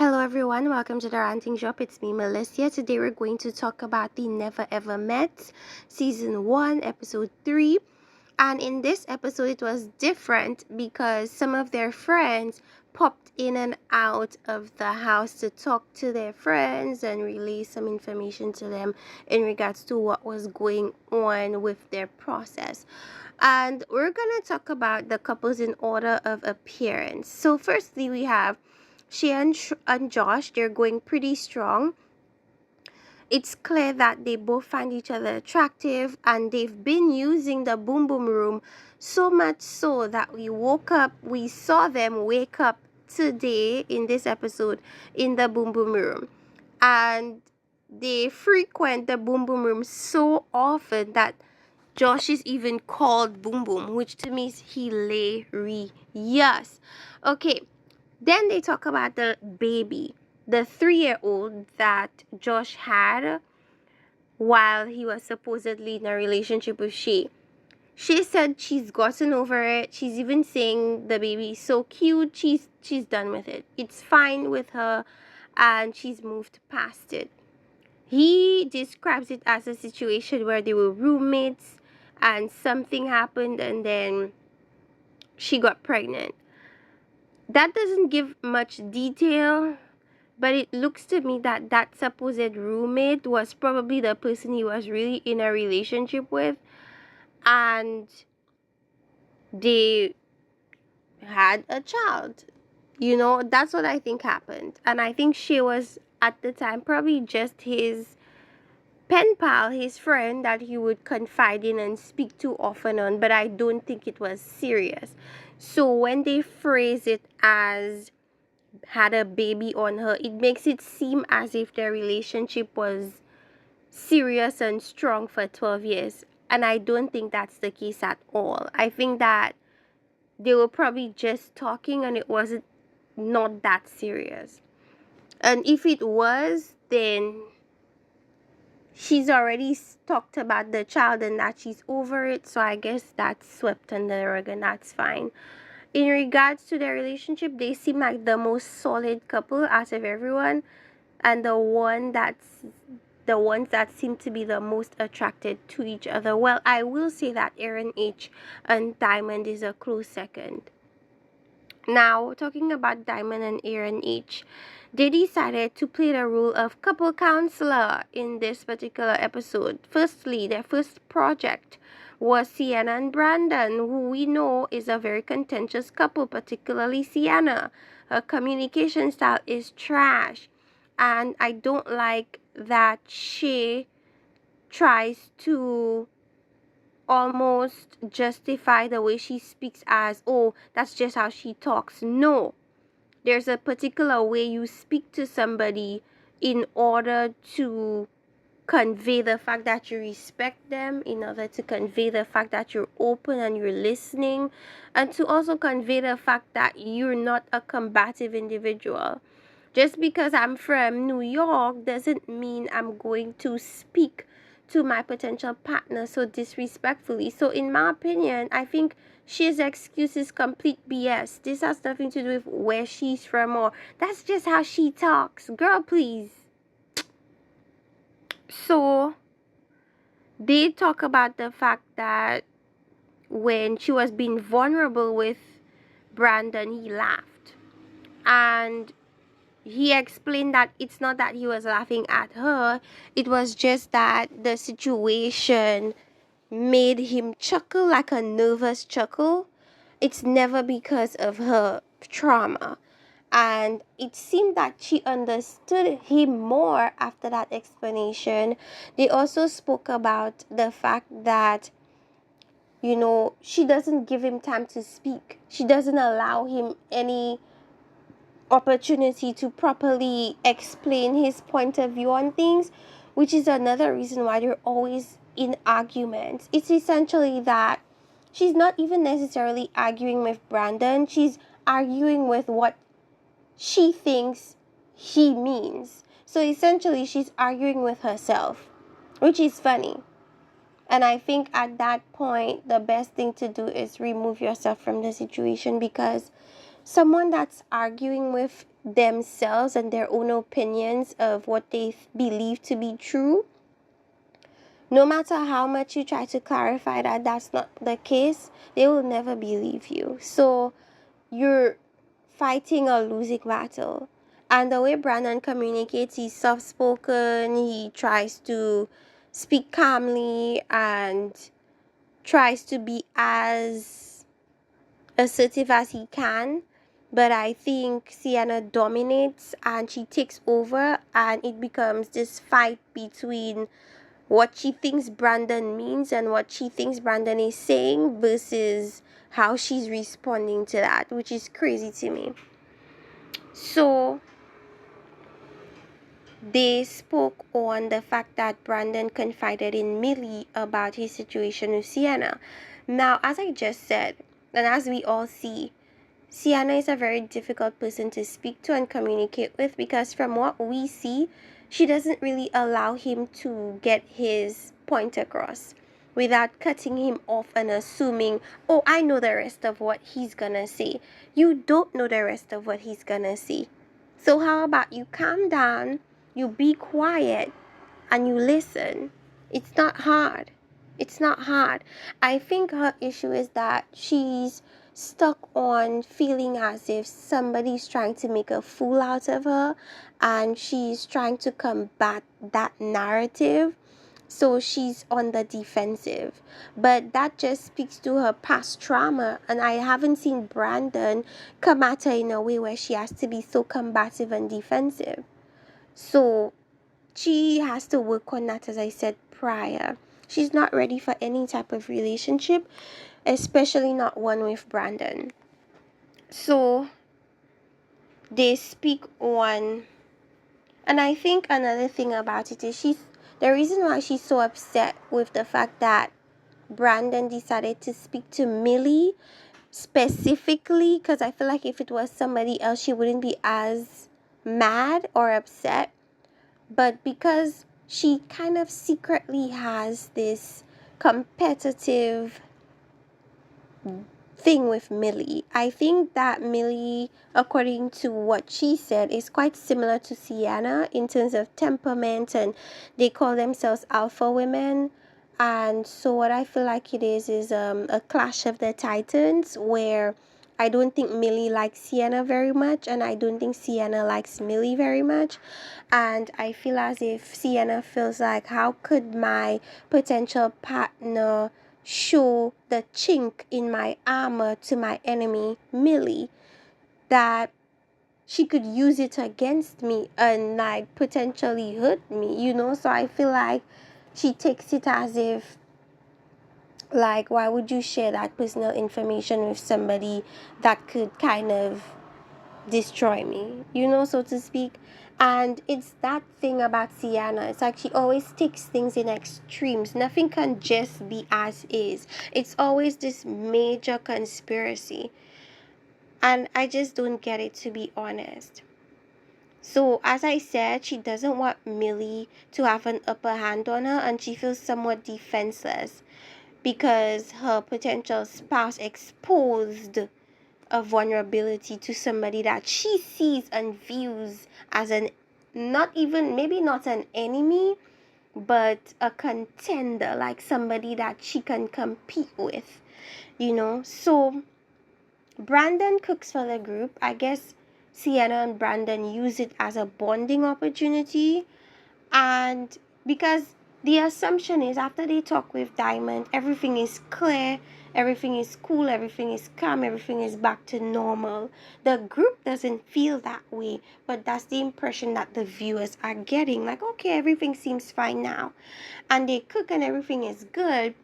Hello everyone, welcome to the Ranting Shop. It's me, Melissa. Today we're going to talk about the Never Ever Met, Season 1, Episode 3. And in this episode, it was different because some of their friends popped in and out of the house to talk to their friends and relay some information to them in regards to what was going on with their process. And we're going to talk about the couples in order of appearance. So firstly, we have Shay and Josh. They're going pretty strong. It's clear that they both find each other attractive, and they've been using the boom boom room so much so that we saw them wake up today in this episode in the boom boom room, and they frequent the boom boom room so often that Josh is even called Boom Boom, which to me is hilarious. Okay, then they talk about the baby, the 3-year-old that Josh had while he was supposedly in a relationship with Shay. Shay said she's gotten over it. She's even saying the baby is so cute. She's done with it. It's fine with her, and she's moved past it. He describes it as a situation where they were roommates and something happened and then she got pregnant. That doesn't give much detail, but it looks to me that that supposed roommate was probably the person he was really in a relationship with, and they had a child. That's what I think happened. And I think she was, at the time, probably just his pen pal, his friend that he would confide in and speak to off and on, but I don't think it was serious. So when they phrase it as had a baby on her, it makes it seem as if their relationship was serious and strong for 12 years. And I don't think that's the case at all. I think that they were probably just talking and it wasn't not that serious. And if it was, then she's already talked about the child and that she's over it. So I guess that's swept under the rug and that's fine. In regards to their relationship, they seem like the most solid couple out of everyone, and the ones that seem to be the most attracted to each other. Well, I will say that Aaron H and Diamond is a close second. Now, talking about Diamond and Aaron H, they decided to play the role of couple counselor in this particular episode. Firstly, their first project was Sienna and Brandon, who we know is a very contentious couple, particularly Sienna. Her communication style is trash, and I don't like that she tries to almost justify the way she speaks as, oh, that's just how she talks. No, there's a particular way you speak to somebody in order to convey the fact that you respect them, in order to convey the fact that you're open and you're listening, and to also convey the fact that you're not a combative individual. Just because I'm from New York doesn't mean I'm going to speak to my potential partner so disrespectfully. So in my opinion, I think she's excuse is complete BS. This has nothing to do with where she's from or that's just how she talks. Girl, please. So they talk about the fact that when she was being vulnerable with Brandon, he laughed. And he explained that it's not that he was laughing at her, it was just that the situation made him chuckle, like a nervous chuckle. It's never because of her trauma. And it seemed that she understood him more after that explanation. They also spoke about the fact that, she doesn't give him time to speak. She doesn't allow him any opportunity to properly explain his point of view on things, which is another reason why they're always in arguments. It's essentially that she's not even necessarily arguing with Brandon, she's arguing with what she thinks he means. So essentially she's arguing with herself, which is funny. And I think at that point the best thing to do is remove yourself from the situation, because someone that's arguing with themselves and their own opinions of what they believe to be true, no matter how much you try to clarify that that's not the case, they will never believe you. So you're fighting a losing battle. And the way Brandon communicates, he's soft spoken, he tries to speak calmly and tries to be as assertive as he can. But I think Sienna dominates and she takes over, and it becomes this fight between what she thinks Brandon means and what she thinks Brandon is saying versus how she's responding to that, which is crazy to me. So they spoke on the fact that Brandon confided in Millie about his situation with Sienna. Now, as I just said, and as we all see, Sienna is a very difficult person to speak to and communicate with, because from what we see, she doesn't really allow him to get his point across without cutting him off and assuming, oh, I know the rest of what he's gonna say. You don't know the rest of what he's gonna say. So how about you calm down, you be quiet, and you listen. It's not hard. It's not hard. I think her issue is that she's stuck on feeling as if somebody's trying to make a fool out of her, and she's trying to combat that narrative. So she's on the defensive. But that just speaks to her past trauma. And I haven't seen Brandon come at her in a way where she has to be so combative and defensive. So she has to work on that, as I said prior. She's not ready for any type of relationship, especially not one with Brandon. So they speak on, and I think another thing about it is the reason why she's so upset with the fact that Brandon decided to speak to Millie specifically, because I feel like if it was somebody else, she wouldn't be as mad or upset. But because she kind of secretly has this competitive thing with Millie, I think that Millie, according to what she said, is quite similar to Sienna in terms of temperament, and they call themselves alpha women. And so what I feel like it is a clash of the titans, where I don't think Millie likes Sienna very much, and I don't think Sienna likes Millie very much. And I feel as if Sienna feels like, how could my potential partner show the chink in my armor to my enemy, Millie, that she could use it against me and like potentially hurt me. So I feel like she takes it as if, like, why would you share that personal information with somebody that could kind of destroy me, so to speak. And it's that thing about Sienna. It's like she always takes things in extremes. Nothing can just be as is. It's always this major conspiracy. And I just don't get it, to be honest. So, as I said, she doesn't want Millie to have an upper hand on her, and she feels somewhat defenseless because her potential spouse exposed a vulnerability to somebody that she sees and views as maybe not an enemy, but a contender, like somebody that she can compete with. So Brandon cooks for the group. I guess Sienna and Brandon use it as a bonding opportunity, and because the assumption is after they talk with Diamond, everything is clear, everything is cool, everything is calm, everything is back to normal. The group doesn't feel that way, but that's the impression that the viewers are getting. Like, okay, everything seems fine now. And they cook and everything is good.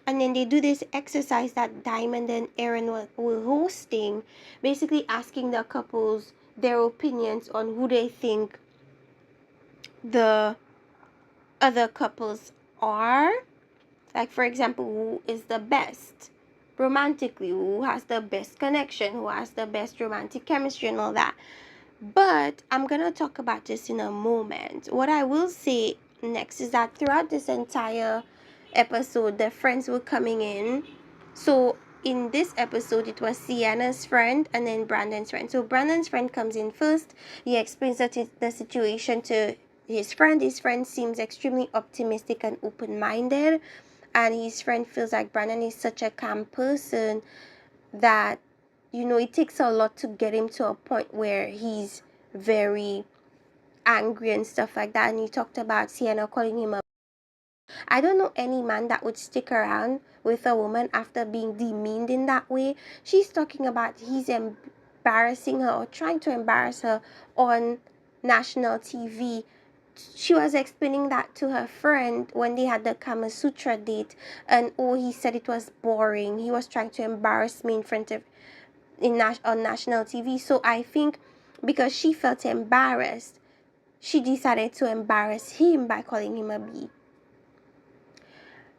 And then they do this exercise that Diamond and Aaron were hosting, basically asking the couples their opinions on who they think the other couples are. Like, for example, who is the best romantically, who has the best connection, who has the best romantic chemistry and all that. But I'm gonna talk about this in a moment. What I will say next is that throughout this entire episode, the friends were coming in. So in this episode, it was Sienna's friend and then Brandon's friend. So Brandon's friend comes in first. He explains the situation to his friend. His friend seems extremely optimistic and open-minded, and his friend feels like Brandon is such a calm person that, it takes a lot to get him to a point where he's very angry and stuff like that. And he talked about Sienna calling him a... I don't know any man that would stick around with a woman after being demeaned in that way. She's talking about he's embarrassing her or trying to embarrass her on national TV. She was explaining that to her friend when they had the Kama Sutra date, and he said it was boring. He was trying to embarrass me in front of on national TV. So I think because she felt embarrassed, she decided to embarrass him by calling him a B.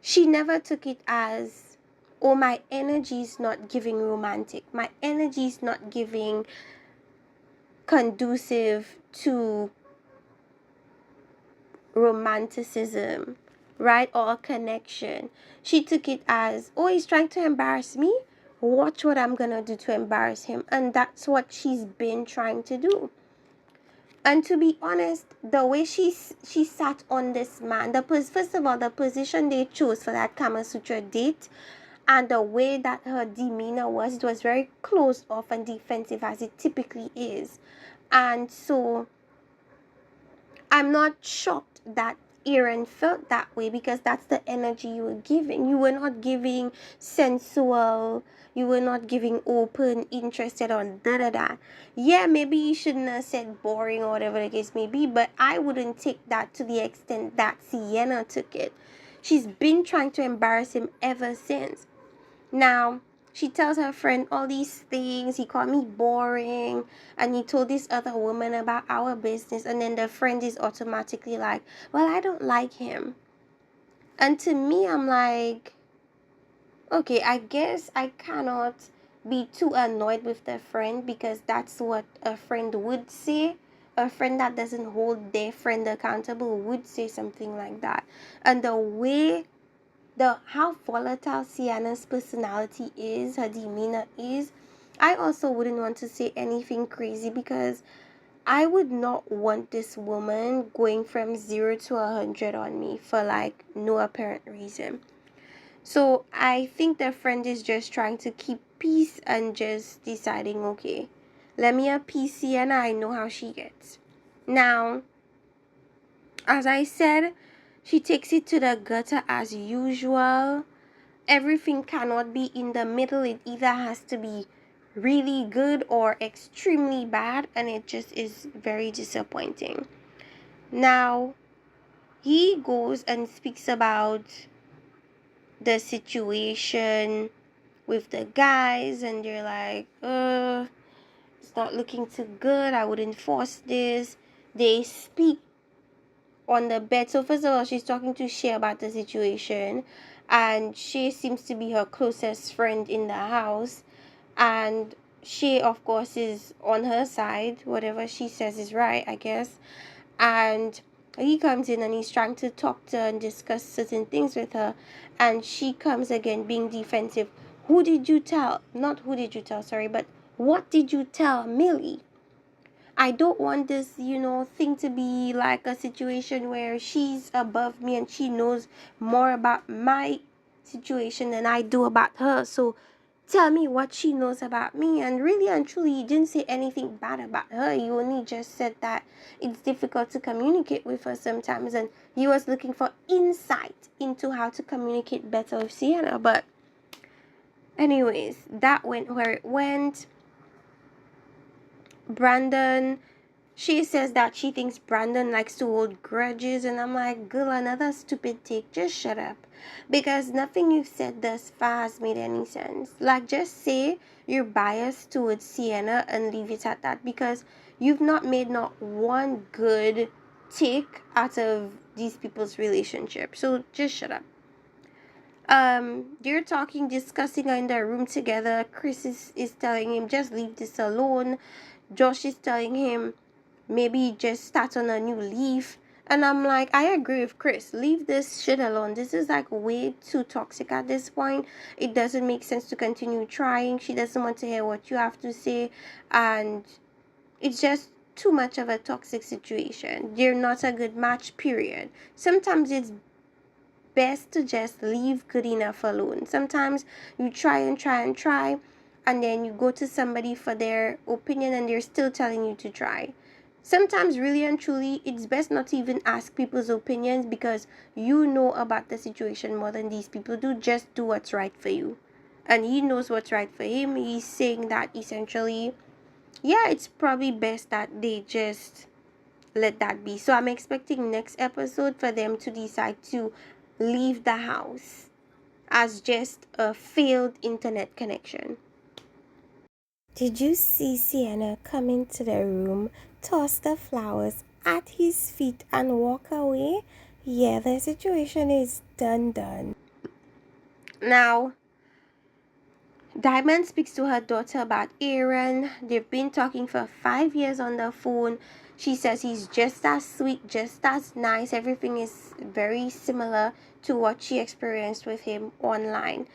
She never took it as, oh, my energy is not giving romantic. My energy is not giving conducive to romanticism, right? Or a connection. She took it as, oh, he's trying to embarrass me. Watch what I'm going to do to embarrass him. And that's what she's been trying to do. And to be honest, the way she sat on this man, first of all, the position they chose for that Kama Sutra date, and the way that her demeanor was, it was very closed off and defensive as it typically is. And so I'm not shocked that Aaron felt that way, because that's the energy you were giving. You were not giving sensual, you were not giving open, interested, or da-da-da. Yeah, maybe you shouldn't have said boring or whatever the case may be, but I wouldn't take that to the extent that Sienna took it. She's been trying to embarrass him ever since. Now, she tells her friend all these things. He called me boring, and he told this other woman about our business, and then the friend is automatically like, well, I don't like him. And to me, I'm like, okay, I guess I cannot be too annoyed with the friend, because that's what a friend would say. A friend that doesn't hold their friend accountable would say something like that. And the way how volatile Sienna's personality is, her demeanor is, I also wouldn't want to say anything crazy, because I would not want this woman going from 0 to 100 on me for like no apparent reason. So I think the friend is just trying to keep peace and just deciding, okay, let me appease Sienna. I know how she gets. Now, as I said, she takes it to the gutter as usual. Everything cannot be in the middle. It either has to be really good or extremely bad, and it just is very disappointing. Now, he goes and speaks about the situation with the guys, and they're like, it's not looking too good. I wouldn't force this. They speak on the bed. So first of all, she's talking to Shay about the situation, and Shay seems to be her closest friend in the house, and Shay, of course, is on her side. Whatever she says is right, I guess. And he comes in and he's trying to talk to her and discuss certain things with her, and she comes again being defensive. Who did you tell? Not who did you tell, sorry, but what did you tell Millie? I don't want this, thing to be like a situation where she's above me and she knows more about my situation than I do about her. So tell me what she knows about me. And really and truly, you didn't say anything bad about her. You only just said that it's difficult to communicate with her sometimes, and you was looking for insight into how to communicate better with Sienna. But anyways, that went where it went. Brandon, she says that she thinks Brandon likes to hold grudges, and I'm like, girl, another stupid take. Just shut up. Because nothing you've said thus far has made any sense. Like, just say you're biased towards Sienna and leave it at that, because you've not made not one good take out of these people's relationship. So just shut up. They're discussing in their room together. Chris is telling him, just leave this alone. Josh is telling him, maybe just start on a new leaf. And I'm like, I agree with Chris. Leave this shit alone. This is like way too toxic at this point. It doesn't make sense to continue trying. She doesn't want to hear what you have to say. And it's just too much of a toxic situation. You're not a good match, period. Sometimes it's best to just leave good enough alone. Sometimes you try and try and try, and then you go to somebody for their opinion and they're still telling you to try. Sometimes, really and truly, it's best not to even ask people's opinions because you know about the situation more than these people do. Just do what's right for you. And he knows what's right for him. He's saying that essentially, yeah, it's probably best that they just let that be. So I'm expecting next episode for them to decide to leave the house as just a failed internet connection. Did you see Sienna come into the room, toss the flowers at his feet, and walk away? Yeah, the situation is done. Now, Diamond speaks to her daughter about Aaron. They've been talking for 5 years on the phone. She says he's just as sweet, just as nice. Everything is very similar to what she experienced with him online.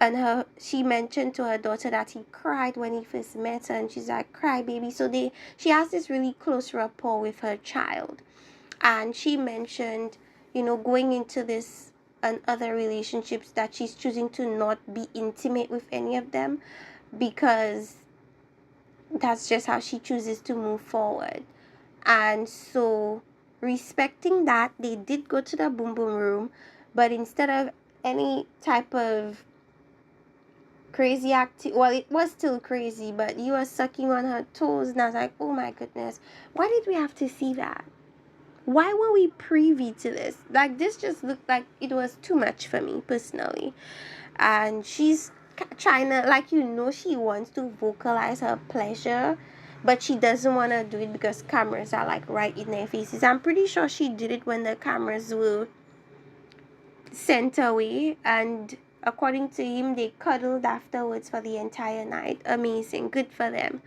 And she mentioned to her daughter that he cried when he first met her, and she's like, cry baby. So she has this really close rapport with her child. And she mentioned, going into this and other relationships, that she's choosing to not be intimate with any of them because that's just how she chooses to move forward. And so, respecting that, they did go to the boom boom room, but instead of any type of crazy well, it was still crazy, but he was sucking on her toes, and I was like, oh my goodness, why did we have to see that? Why were we privy to this? Like, this just looked like it was too much for me personally. And she's trying to, like, she wants to vocalize her pleasure, but she doesn't want to do it because cameras are like right in their faces. I'm pretty sure she did it when the cameras were sent away, and according to him, they cuddled afterwards for the entire night. Amazing, good for them.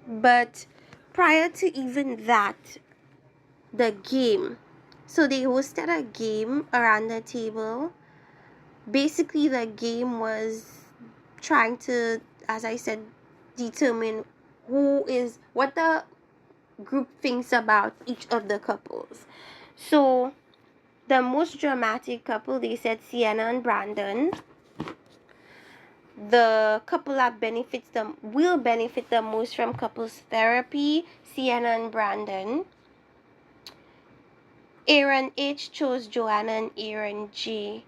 But prior to even that, the game. So they hosted a game around the table. Basically, the game was trying to, as I said, determine what the group thinks about each of the couples. So the most dramatic couple, they said Sienna and Brandon. The couple that will benefit the most from couples therapy, Sienna and Brandon. Aaron H chose Joanna and Aaron G.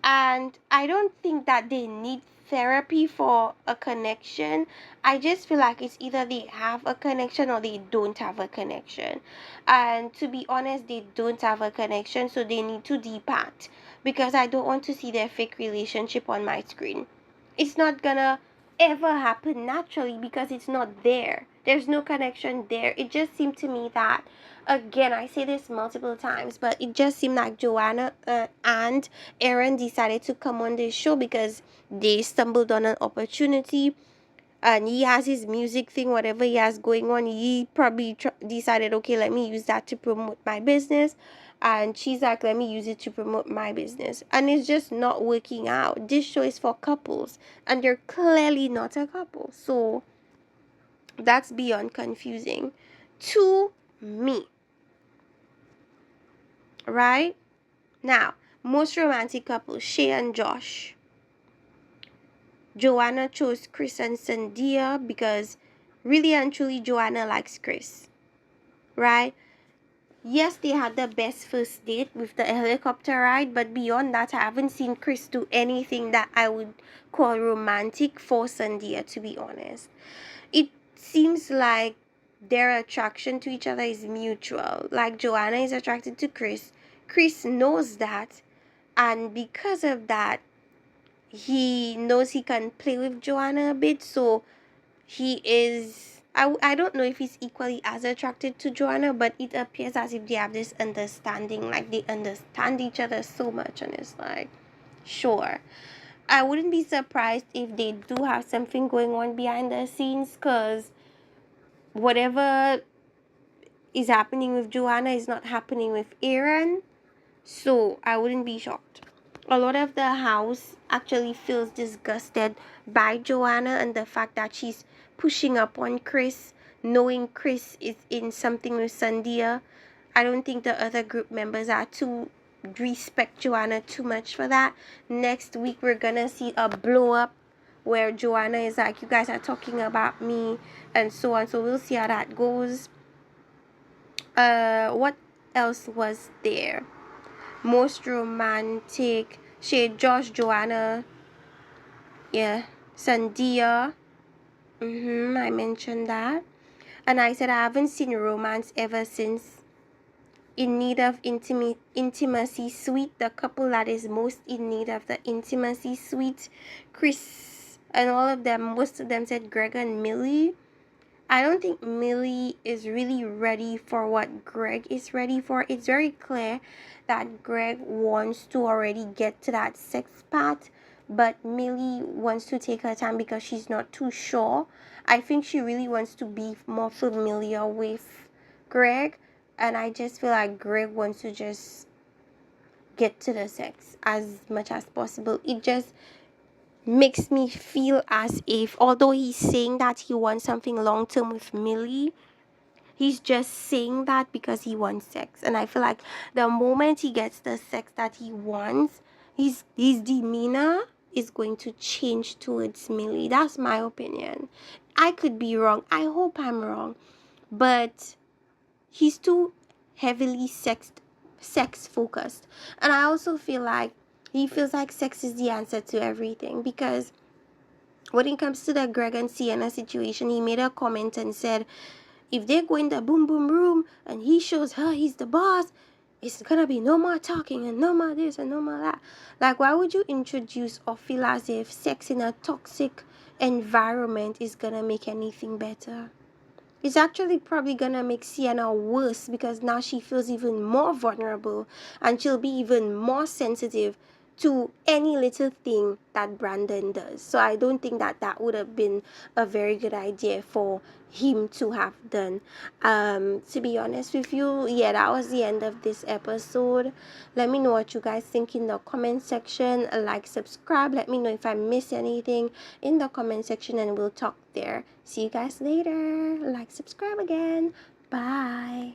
And I don't think that they need therapy for a connection. I just feel like it's either they have a connection or they don't have a connection. And to be honest, they don't have a connection, so they need to depart because I don't want to see their fake relationship on my screen. It's not gonna ever happen naturally because it's not there. There's no connection there. It just seemed to me that, again, I say this multiple times, but it just seemed like Joanna and Aaron decided to come on this show because they stumbled on an opportunity, and he has his music thing, whatever he has going on. He probably decided, okay, let me use that to promote my business. And she's like, let me use it to promote my business. And it's just not working out. This show is for couples, and they're clearly not a couple. So that's beyond confusing to me. Right? Now, most romantic couple, Shay and Josh. Joanna chose Chris and Sandia because really and truly Joanna likes Chris. Right? Yes, they had the best first date with the helicopter ride, but beyond that, I haven't seen Chris do anything that I would call romantic for Sandia, to be honest. It seems like their attraction to each other is mutual. Like, Joanna is attracted to Chris. Chris knows that, and because of that, he knows he can play with Joanna a bit, so he is, I don't know if he's equally as attracted to Joanna, but it appears as if they have this understanding, like they understand each other so much, and it's like, sure. I wouldn't be surprised if they do have something going on behind the scenes, because whatever is happening with Joanna is not happening with Aaron. So I wouldn't be shocked. A lot of the house actually feels disgusted by Joanna and the fact that she's pushing up on Chris, knowing Chris is in something with Sandia. I don't think the other group members are too respect Joanna too much for that. Next week we're gonna see a blow up where Joanna is like, you guys are talking about me and so on. So we'll see how that goes. What else was there? Most romantic shade, Josh, Joanna, yeah, Sandia. I mentioned that. And I said I haven't seen romance ever since In Need of Intimacy Suite, the couple that is most in need of the intimacy suite. Chris and all of them, most of them said Greg and Millie. I don't think Millie is really ready for what Greg is ready for. It's very clear that Greg wants to already get to that sex part, but Millie wants to take her time because she's not too sure. I think she really wants to be more familiar with Greg, and I just feel like Greg wants to just get to the sex as much as possible. It just makes me feel as if, although he's saying that he wants something long term with Millie, he's just saying that because he wants sex. And I feel like the moment he gets the sex that he wants, his demeanor is going to change towards Millie. That's my opinion. I could be wrong. I hope I'm wrong. But he's too heavily sex focused. And I also feel like he feels like sex is the answer to everything, because when it comes to the Greg and Sienna situation, he made a comment and said, if they go in the boom boom room and he shows her he's the boss, it's gonna be no more talking and no more this and no more that. Like, why would you introduce or feel as if sex in a toxic environment is gonna make anything better? It's actually probably gonna make Sienna worse, because now she feels even more vulnerable and she'll be even more sensitive to any little thing that Brandon does. So I don't think that that would have been a very good idea for him to have done. To be honest with you, yeah, that was the end of this episode. Let me know what you guys think in the comment section. Like, subscribe, let me know if I missed anything in the comment section, and we'll talk there. See you guys later. Like, subscribe again. Bye.